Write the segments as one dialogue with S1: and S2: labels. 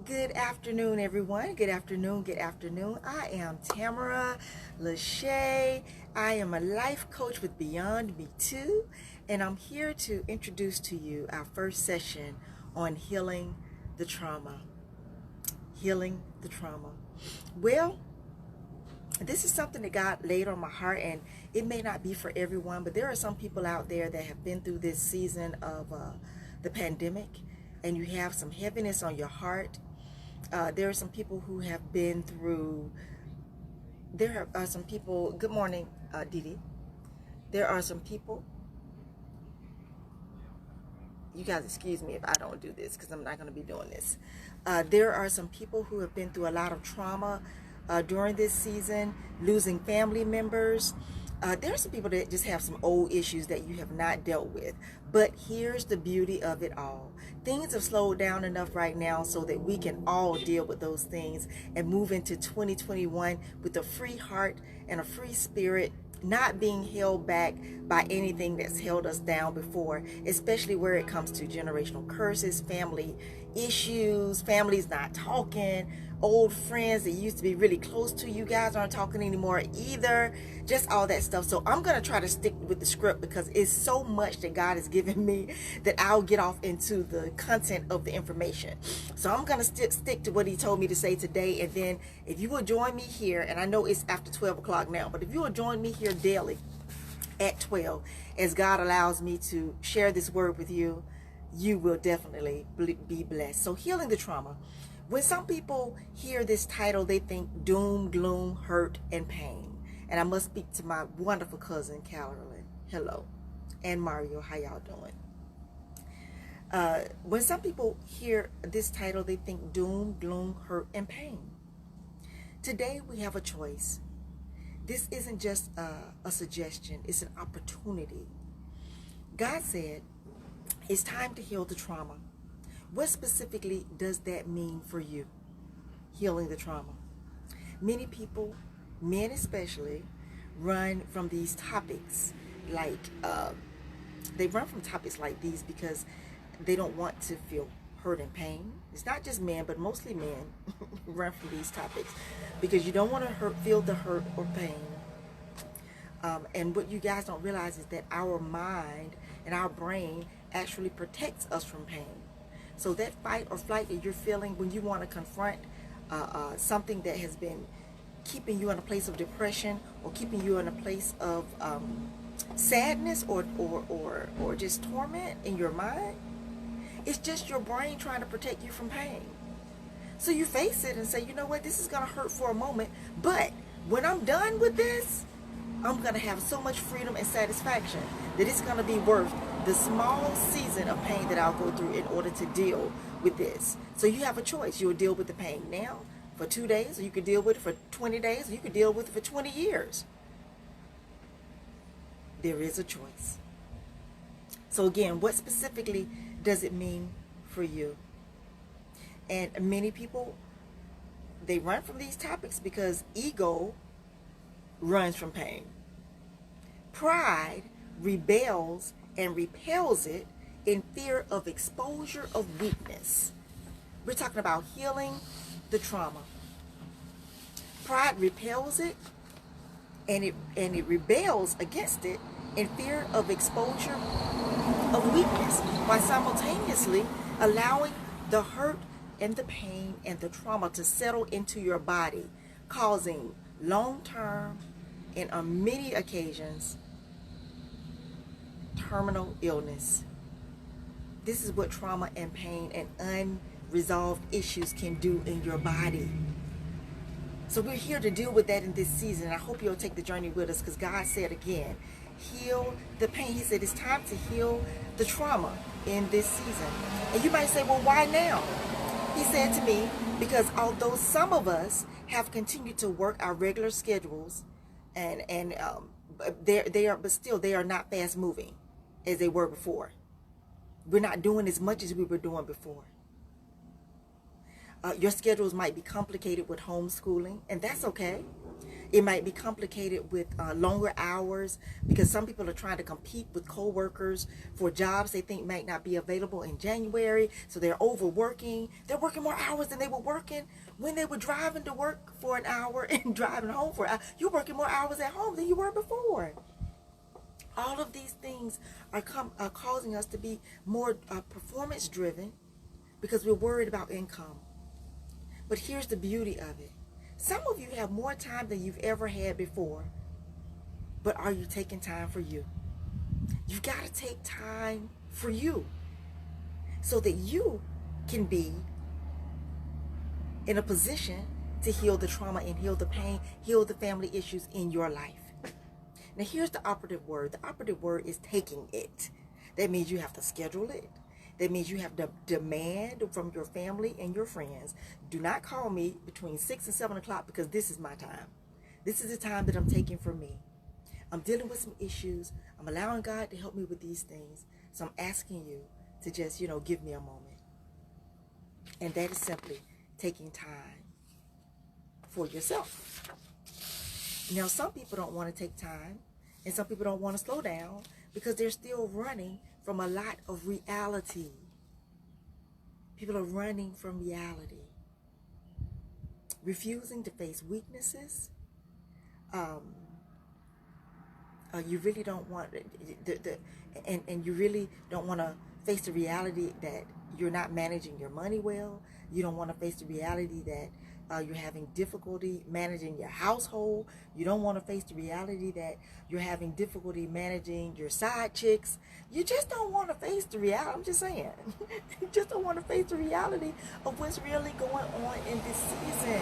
S1: Good afternoon, everyone. Good afternoon. Good afternoon. I am Tamara Lachey. I am a life coach with Beyond Me Too, and I'm here to introduce to you our first session on healing the trauma. Healing the trauma. Well, this is something that God laid on my heart, and it may not be for everyone, but there are some people out there that have been through this season of the pandemic, and you have some heaviness on your heart. There are some people who have been through, there are some people, good morning, Didi. There are some people, you guys excuse me if I don't do this because I'm not going to be doing this. There are some people who have been through a lot of trauma during this season, losing family members. There are some people that just have some old issues that you have not dealt with. But here's the beauty of it all. Things have slowed down enough right now so that we can all deal with those things and move into 2021 with a free heart and a free spirit, not being held back by anything that's held us down before, especially where it comes to generational curses, family issues, families not talking, old friends that used to be really close to you guys aren't talking anymore either, just all that stuff. So I'm going to try to stick with the script because it's so much that God has given me that I'll get off into the content of the information. So I'm going to stick to what he told me to say today, and then if you will join me here, and I know it's after 12 o'clock now, but if you will join me here daily at 12 as God allows me to share this word with you, you will definitely be blessed. So healing the trauma. When some people hear this title, they think doom, gloom, hurt, and pain. And I must speak to my wonderful cousin, Carolyn. Hello. And Mario, how y'all doing? When some people hear this title, they think doom, gloom, hurt, and pain. Today, we have a choice. This isn't just a suggestion. It's an opportunity. God said, it's time to heal the trauma. What specifically does that mean for you? Healing the trauma. Many people, men especially, run from these topics like they run from topics like these because they don't want to feel hurt and pain. It's not just men, but mostly men run from these topics because you don't want to feel the hurt or pain. And what you guys don't realize is that our mind and our brain actually protects us from pain. So that fight or flight that you're feeling when you want to confront something that has been keeping you in a place of depression or keeping you in a place of sadness or just torment in your mind, it's just your brain trying to protect you from pain. So you face it and say, you know what, this is going to hurt for a moment, but when I'm done with this, I'm going to have so much freedom and satisfaction that it's going to be worth the small season of pain that I'll go through in order to deal with this. So you have a choice. You'll deal with the pain now for 2 days, or you could deal with it for 20 days, or you could deal with it for 20 years. There is a choice. So again, what specifically does it mean for you? And many people, they run from these topics because ego runs from pain. Pride rebels and repels it in fear of exposure of weakness. We're talking about healing the trauma. Pride repels it and it rebels against it in fear of exposure of weakness, while simultaneously allowing the hurt and the pain and the trauma to settle into your body, causing long-term and on many occasions terminal illness. This is what trauma and pain and unresolved issues can do in your body. So we're here to deal with that in this season. I hope you'll take the journey with us because God said again, heal the pain. He said it's time to heal the trauma in this season. And you might say, well, why now? He said to me, because although some of us have continued to work our regular schedules and but still they are not fast moving as they were before. We're not doing as much as we were doing before. Your schedules might be complicated with homeschooling, and that's okay. It might be complicated with longer hours because some people are trying to compete with co-workers for jobs they think might not be available in January. So they're overworking. They're working more hours than they were working when they were driving to work for an hour and driving home for an hour. You're working more hours at home than you were before. All of these things are causing us to be more performance driven because we're worried about income. But here's the beauty of it. Some of you have more time than you've ever had before, but are you taking time for you? You've got to take time for you so that you can be in a position to heal the trauma and heal the pain, heal the family issues in your life. Now here's the operative word. The operative word is taking it. That means you have to schedule it. That means you have to demand from your family and your friends, do not call me between 6 and 7 o'clock because this is my time. This is the time that I'm taking for me. I'm dealing with some issues. I'm allowing God to help me with these things. So I'm asking you to just, give me a moment. And that is simply taking time for yourself. Now, some people don't want to take time, and some people don't want to slow down because they're still running from a lot of reality. People are running from reality. Refusing to face weaknesses. You really don't want, and you really don't want to face the reality that you're not managing your money well. You don't want to face the reality that you're having difficulty managing your household. You don't want to face the reality that you're having difficulty managing your side chicks. You just don't want to face the reality. I'm just saying. You just don't want to face the reality of what's really going on in this season.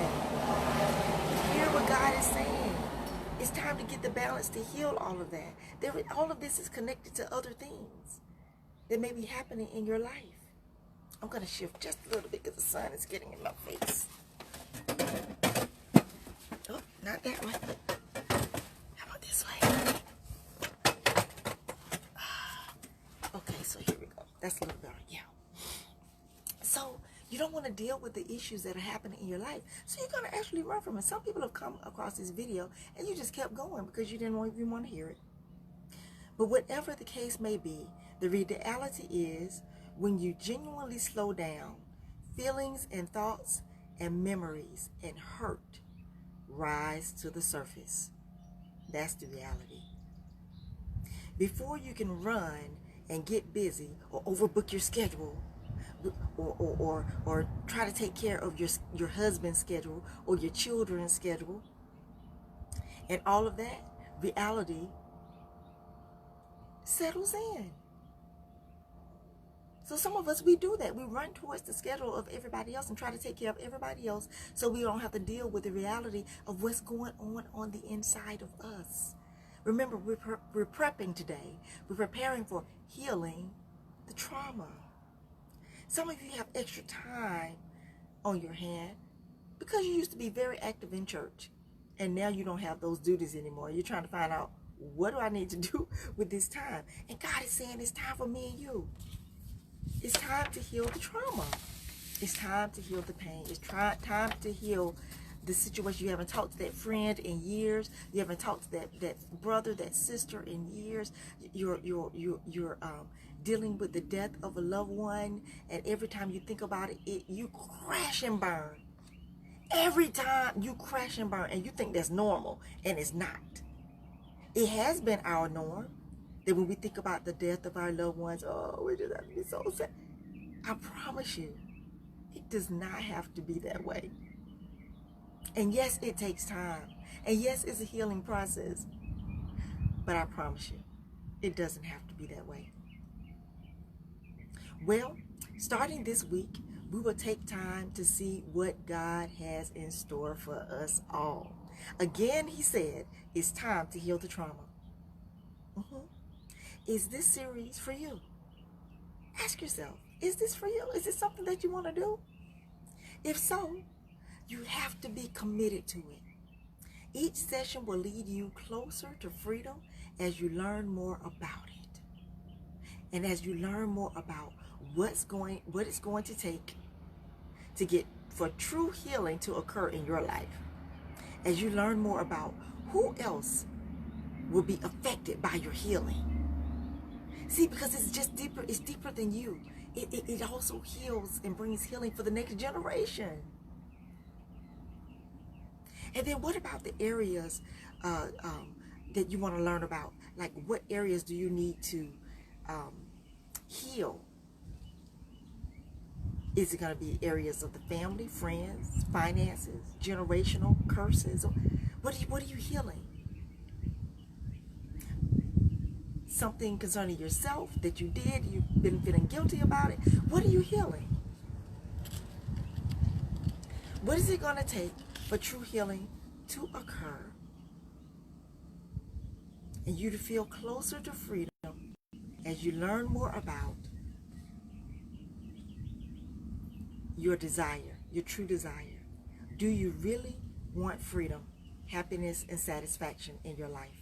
S1: Hear what God is saying. It's time to get the balance to heal all of that. All of this is connected to other things that may be happening in your life. I'm going to shift just a little bit because the sun is getting in my face. Oh, not that way. How about this way? Okay, so here we go. That's a little better. Yeah. So you don't want to deal with the issues that are happening in your life. So you're going to actually run from it. Some people have come across this video and you just kept going because you didn't even want to hear it. But whatever the case may be, the reality is when you genuinely slow down, feelings and thoughts and memories and hurt rise to the surface. That's the reality. Before you can run and get busy or overbook your schedule or try to take care of your husband's schedule or your children's schedule and all of that, reality settles in. So some of us, we do that. We run towards the schedule of everybody else and try to take care of everybody else so we don't have to deal with the reality of what's going on the inside of us. Remember, we're prepping today. We're preparing for healing the trauma. Some of you have extra time on your hand because you used to be very active in church and now you don't have those duties anymore. You're trying to find out, what do I need to do with this time? And God is saying it's time for me and you. It's time to heal the trauma. It's time to heal the pain. It's time to heal the situation. You haven't talked to that friend in years. You haven't talked to that brother, that sister in years. You're dealing with the death of a loved one, and every time you think about it, you crash and burn. Every time you crash and burn, and you think that's normal, and it's not. It has been our norm that when we think about the death of our loved ones, oh, we just have to be so sad. I promise you, it does not have to be that way. And yes, it takes time. And yes, it's a healing process. But I promise you, it doesn't have to be that way. Well, starting this week, we will take time to see what God has in store for us all. Again, he said, it's time to heal the trauma. Is this series for you? Ask yourself, is this for you? Is this something that you want to do? If so, you have to be committed to it. Each session will lead you closer to freedom as you learn more about it. And as you learn more about what it's going to take to get for true healing to occur in your life. as you learn more about who else will be affected by your healing. See, because it's just deeper, it's deeper than you. It also heals and brings healing for the next generation. And then what about the areas that you want to learn about? Like, what areas do you need to heal? Is it going to be areas of the family, friends, finances, generational curses? What are you healing? Something concerning yourself that you did, you've been feeling guilty about it. What are you healing? What is it going to take for true healing to occur and you to feel closer to freedom as you learn more about your desire, your true desire? Do you really want freedom, happiness, and satisfaction in your life?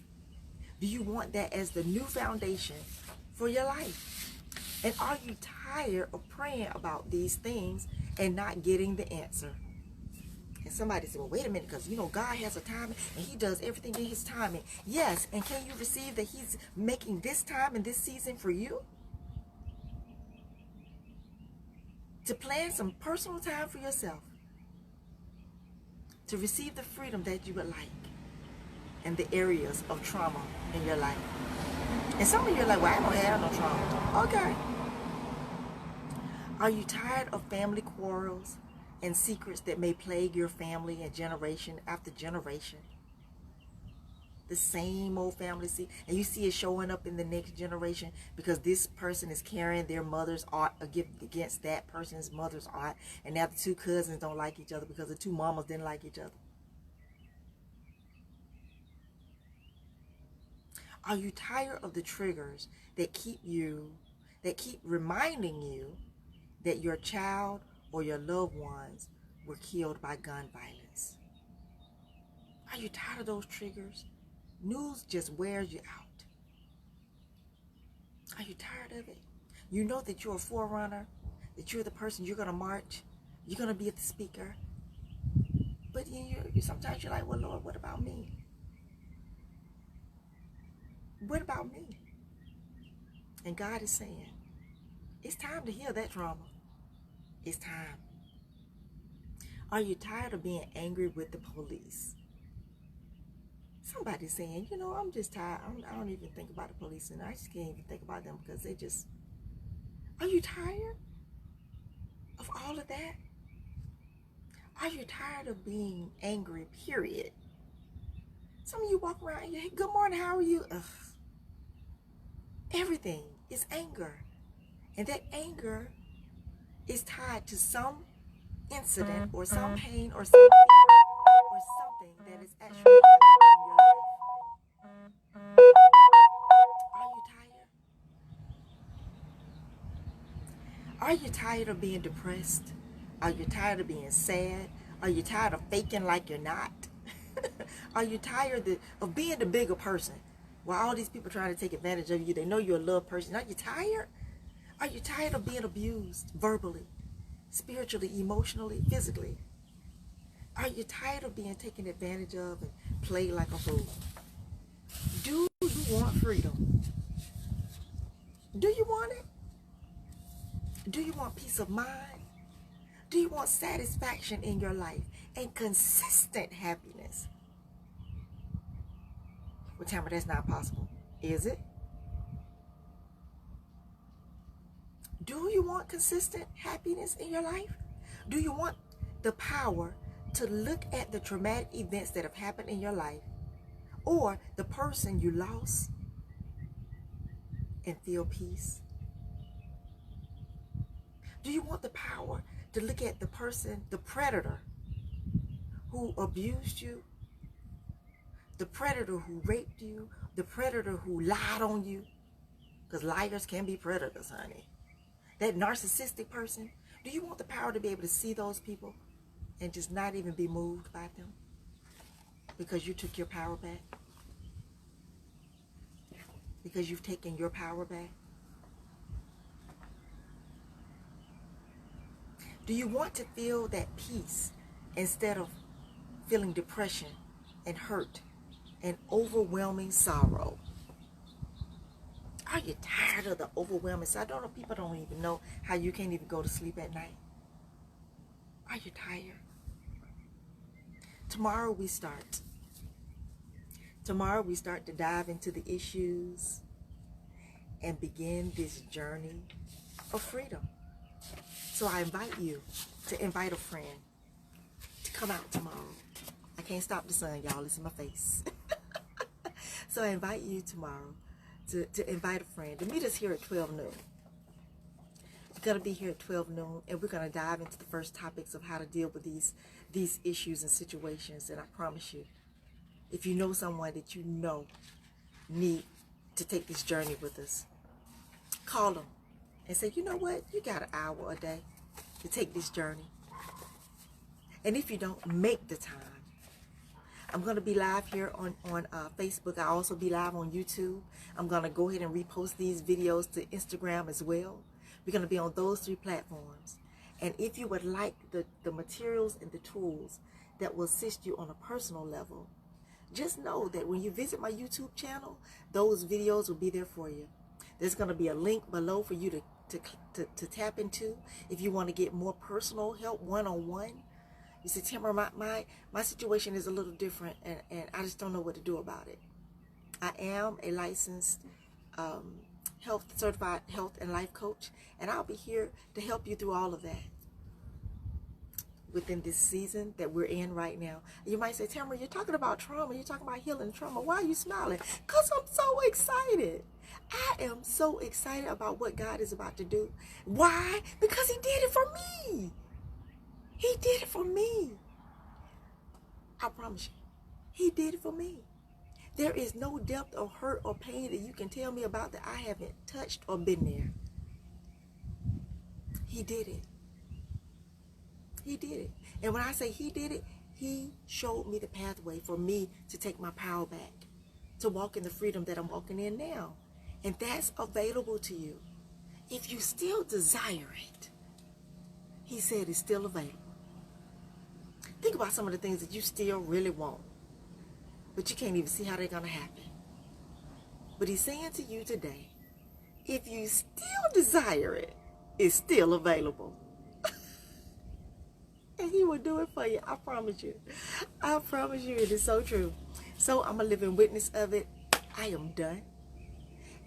S1: Do you want that as the new foundation for your life? And are you tired of praying about these things and not getting the answer? And somebody said, well, wait a minute, because, God has a timing and he does everything in his timing. Yes, and can you receive that he's making this time and this season for you? To plan some personal time for yourself. To receive the freedom that you would like in the areas of trauma in your life. And some of you are like, well, I don't have no trauma. Okay. Are you tired of family quarrels and secrets that may plague your family and generation after generation? The same old family, and you see it showing up in the next generation because this person is carrying their mother's art against that person's mother's art, and now the two cousins don't like each other because the two mamas didn't like each other. Are you tired of the triggers that keep reminding you that your child or your loved ones were killed by gun violence? Are you tired of those triggers? News just wears you out. Are you tired of it? You know that you're a forerunner, that you're the person, you're going to march, you're going to be the speaker. But sometimes you're like, well, Lord, what about me? What about me? And God is saying, it's time to heal that trauma. It's time. Are you tired of being angry with the police? Somebody's saying, I'm just tired. I don't even think about the police, and I just can't even think about them because they just... Are you tired of all of that? Are you tired of being angry, period? Some of you walk around and you, hey, good morning, how are you? Ugh. Everything is anger. And that anger is tied to some incident or some pain or some fear or something that is actually happening in your life. Are you tired? Are you tired of being depressed? Are you tired of being sad? Are you tired of faking like you're not? Are you tired of being the bigger person? While all these people trying to take advantage of you, they know you're a loved person. Are you tired? Are you tired of being abused verbally, spiritually, emotionally, physically? Are you tired of being taken advantage of and played like a fool? Do you want freedom? Do you want it? Do you want peace of mind? Do you want satisfaction in your life and consistent happiness? Well, Tamara, that's not possible. Is it? Do you want consistent happiness in your life? Do you want the power to look at the traumatic events that have happened in your life or the person you lost and feel peace? Do you want the power to look at the person, the predator who abused you, the predator who raped you, the predator who lied on you? Because liars can be predators, honey. That narcissistic person, do you want the power to be able to see those people and just not even be moved by them because you took your power back? Because you've taken your power back? Do you want to feel that peace instead of feeling depression and hurt and overwhelming sorrow. Are you tired of the overwhelming sorrow? I don't know, people don't even know how you can't even go to sleep at night. Are you tired? Tomorrow we start. Tomorrow we start to dive into the issues and begin this journey of freedom. So I invite you to invite a friend to come out tomorrow. I can't stop the sun, y'all. It's in my face. So I invite you tomorrow to invite a friend to meet us here at 12 noon. We're going to be here at 12 noon, and we're going to dive into the first topics of how to deal with these issues and situations. And I promise you, if you know someone that you know need to take this journey with us, call them and say, you know what, you got an hour a day to take this journey. And if you don't, make the time. I'm going to be live here on Facebook. I'll also be live on YouTube. I'm going to go ahead and repost these videos to Instagram as well. We're going to be on those 3 platforms. And if you would like the materials and the tools that will assist you on a personal level, just know that when you visit my YouTube channel, those videos will be there for you. There's going to be a link below for you to tap into if you want to get more personal help one-on-one. You say, Tamara, my situation is a little different, and I just don't know what to do about it. I am a licensed certified health and life coach, and I'll be here to help you through all of that within this season that we're in right now. You might say, Tamara, you're talking about trauma. You're talking about healing trauma. Why are you smiling? Because I'm so excited. I am so excited about what God is about to do. Why? Because he did it for me. He did it for me. I promise you. He did it for me. There is no depth or hurt or pain that you can tell me about that I haven't touched or been there. He did it. He did it. And when I say he did it, he showed me the pathway for me to take my power back, to walk in the freedom that I'm walking in now. And that's available to you. If you still desire it, he said it's still available. Think about some of the things that you still really want, but you can't even see how they're going to happen. But he's saying to you today, if you still desire it, it's still available. And he will do it for you. I promise you. I promise you, it is so true. So I'm a living witness of it. I am done.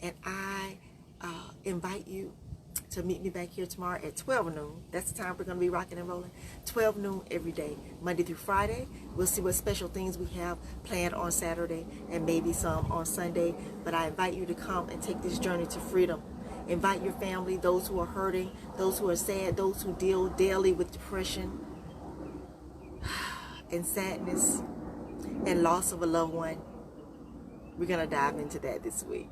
S1: And I invite you to meet me back here tomorrow at 12 noon. That's the time we're going to be rocking and rolling. 12 noon every day, Monday through Friday. We'll see what special things we have planned on Saturday and maybe some on Sunday. But I invite you to come and take this journey to freedom. Invite your family, those who are hurting, those who are sad, those who deal daily with depression and sadness and loss of a loved one. We're going to dive into that this week.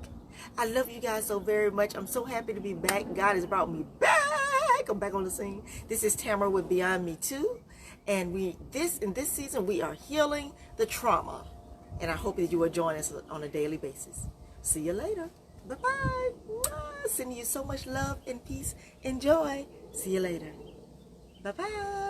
S1: I love you guys so very much. I'm so happy to be back. God has brought me back. I'm back on the scene. This is Tamara with Beyond Me Too. And in this season, we are healing the trauma. And I hope that you will join us on a daily basis. See you later. Bye-bye. Sending you so much love and peace and joy. See you later. Bye-bye.